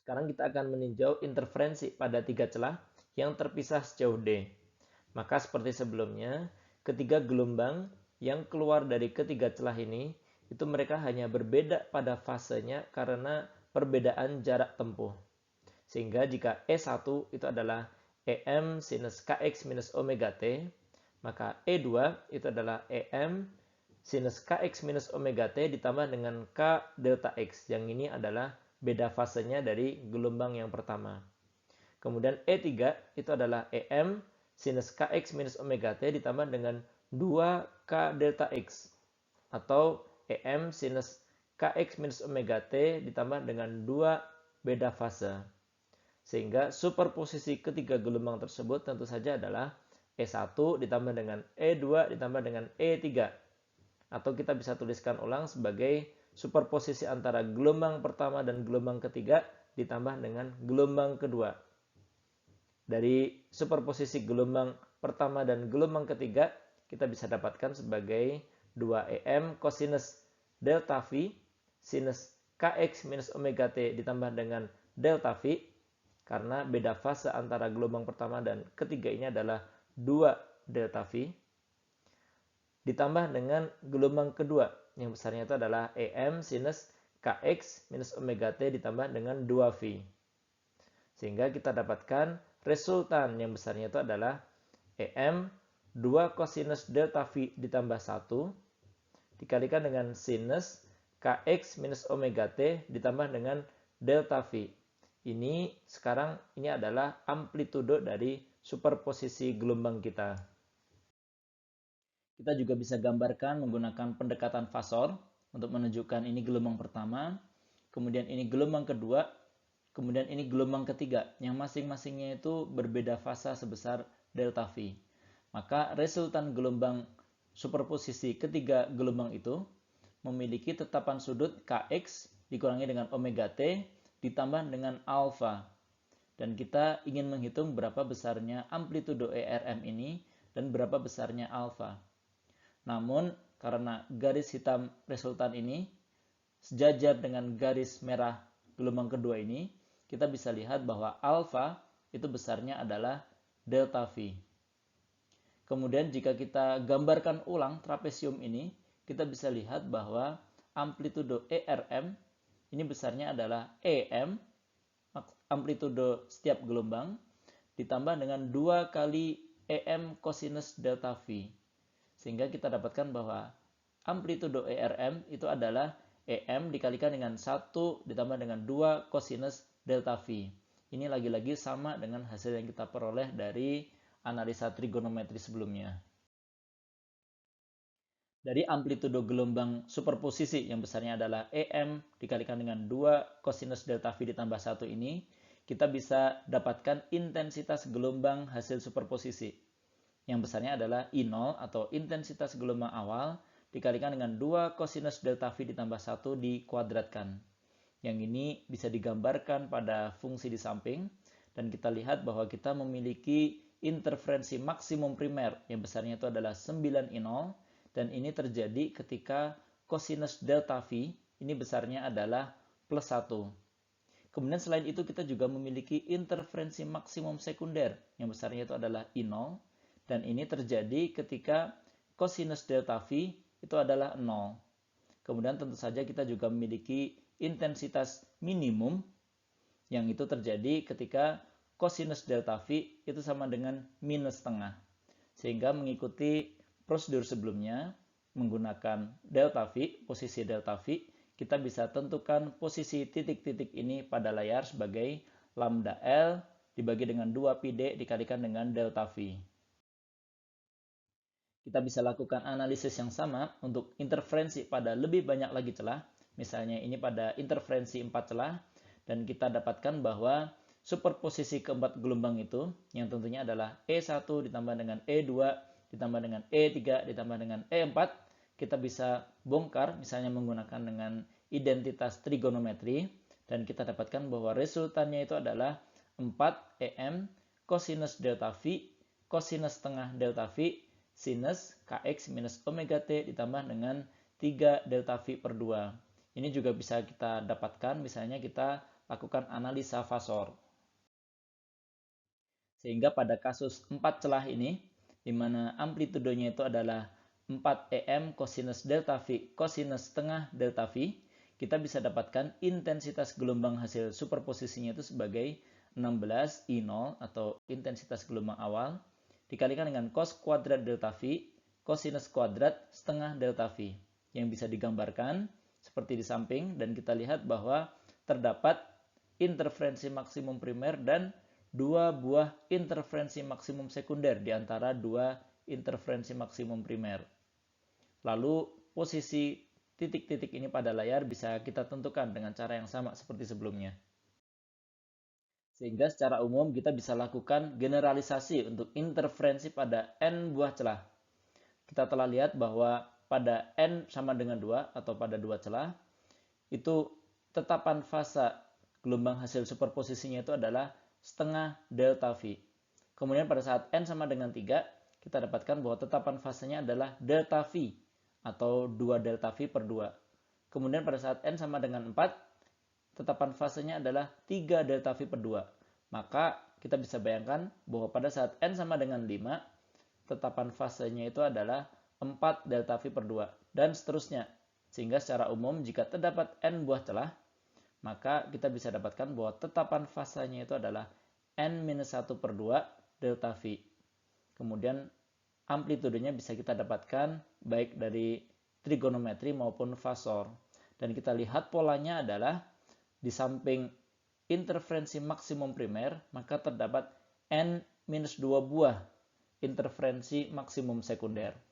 Sekarang kita akan meninjau interferensi pada tiga celah yang terpisah sejauh D. Maka seperti sebelumnya, ketiga gelombang yang keluar dari ketiga celah ini, itu mereka hanya berbeda pada fasenya karena perbedaan jarak tempuh. Sehingga jika E1 itu adalah EM sinus KX minus omega T, maka E2 itu adalah EM sinus KX minus omega T ditambah dengan K delta X. Yang ini adalah beda fasenya dari gelombang yang pertama. Kemudian E3 itu adalah EM sinus KX minus omega T ditambah dengan 2K delta X. Atau EM sinus KX minus omega T ditambah dengan 2 beda fase. Sehingga superposisi ketiga gelombang tersebut tentu saja adalah E1 ditambah dengan E2 ditambah dengan E3. Atau kita bisa tuliskan ulang sebagai superposisi antara gelombang pertama dan gelombang ketiga ditambah dengan gelombang kedua. Dari superposisi gelombang pertama dan gelombang ketiga, kita bisa dapatkan sebagai 2EM cosinus delta V sinus KX minus omega T ditambah dengan delta V, karena beda fase antara gelombang pertama dan ketiga ini adalah 2 delta V, ditambah dengan gelombang kedua yang besarnya itu adalah EM sinus KX minus omega T ditambah dengan 2V. Sehingga kita dapatkan resultan yang besarnya itu adalah EM 2 cosinus delta V ditambah 1 dikalikan dengan sinus KX minus omega T ditambah dengan delta V. Ini sekarang ini adalah amplitudo dari superposisi gelombang kita. Kita juga bisa gambarkan menggunakan pendekatan fasor untuk menunjukkan ini gelombang pertama, kemudian ini gelombang kedua, kemudian ini gelombang ketiga, yang masing-masingnya itu berbeda fasa sebesar delta V. Maka resultan gelombang superposisi ketiga gelombang itu memiliki tetapan sudut Kx dikurangi dengan omega T ditambah dengan alfa. Dan kita ingin menghitung berapa besarnya amplitudo ERM ini dan berapa besarnya alfa. Namun, karena garis hitam resultan ini sejajar dengan garis merah gelombang kedua ini, kita bisa lihat bahwa alfa itu besarnya adalah delta V. Kemudian jika kita gambarkan ulang trapesium ini, kita bisa lihat bahwa amplitudo ERM ini besarnya adalah EM, amplitudo setiap gelombang, ditambah dengan 2 kali EM cosinus delta V. Sehingga kita dapatkan bahwa amplitudo ERM itu adalah EM dikalikan dengan 1 ditambah dengan 2 cosinus delta V. Ini lagi-lagi sama dengan hasil yang kita peroleh dari analisa trigonometri sebelumnya. Dari amplitudo gelombang superposisi yang besarnya adalah EM dikalikan dengan 2 cosinus delta V ditambah 1 ini, kita bisa dapatkan intensitas gelombang hasil superposisi. Yang besarnya adalah I0 atau intensitas gelombang awal dikalikan dengan 2 cosinus delta V ditambah 1 dikuadratkan. Yang ini bisa digambarkan pada fungsi di samping dan kita lihat bahwa kita memiliki interferensi maksimum primer yang besarnya itu adalah 9I0 dan ini terjadi ketika cosinus delta V ini besarnya adalah plus 1. Kemudian selain itu kita juga memiliki interferensi maksimum sekunder yang besarnya itu adalah I0. Dan ini terjadi ketika cosinus delta V itu adalah 0. Kemudian tentu saja kita juga memiliki intensitas minimum yang itu terjadi ketika cosinus delta V itu sama dengan minus setengah. Sehingga mengikuti prosedur sebelumnya menggunakan delta V, posisi delta V, kita bisa tentukan posisi titik-titik ini pada layar sebagai lambda L dibagi dengan 2πd dikalikan dengan delta V. Kita bisa lakukan analisis yang sama untuk interferensi pada lebih banyak lagi celah. Misalnya ini pada interferensi 4 celah. Dan kita dapatkan bahwa superposisi keempat gelombang itu, yang tentunya adalah E1 ditambah dengan E2, ditambah dengan E3, ditambah dengan E4, kita bisa bongkar misalnya menggunakan dengan identitas trigonometri. Dan kita dapatkan bahwa resultannya itu adalah 4EM cosinus delta V, cosinus setengah delta V, sinus Kx minus omega T ditambah dengan 3 delta V per 2. Ini juga bisa kita dapatkan, misalnya kita lakukan analisa fasor. Sehingga pada kasus 4 celah ini, di mana amplitudenya itu adalah 4 EM cosinus delta V cosinus setengah delta V, kita bisa dapatkan intensitas gelombang hasil superposisinya itu sebagai 16 I0 atau intensitas gelombang awal dikalikan dengan cos kuadrat delta V cosinus kuadrat setengah delta V yang bisa digambarkan seperti di samping, dan kita lihat bahwa terdapat interferensi maksimum primer dan dua buah interferensi maksimum sekunder di antara dua interferensi maksimum primer. Lalu posisi titik-titik ini pada layar bisa kita tentukan dengan cara yang sama seperti sebelumnya. Sehingga secara umum kita bisa lakukan generalisasi untuk interferensi pada N buah celah. Kita telah lihat bahwa pada N sama dengan 2 atau pada 2 celah, itu tetapan fasa gelombang hasil superposisinya itu adalah setengah delta V. Kemudian pada saat N sama dengan 3, kita dapatkan bahwa tetapan fasanya adalah delta V atau 2 delta V per 2. Kemudian pada saat N sama dengan 4, tetapan fasenya adalah 3 delta V per 2. Maka kita bisa bayangkan bahwa pada saat N sama dengan 5, tetapan fasenya itu adalah 4 delta V per 2, dan seterusnya. Sehingga secara umum jika terdapat N buah celah, maka kita bisa dapatkan bahwa tetapan fasanya itu adalah N-1 per 2 delta V. Kemudian amplitudenya bisa kita dapatkan baik dari trigonometri maupun fasor. Dan kita lihat polanya adalah di samping interferensi maksimum primer, maka terdapat N-2 buah interferensi maksimum sekunder.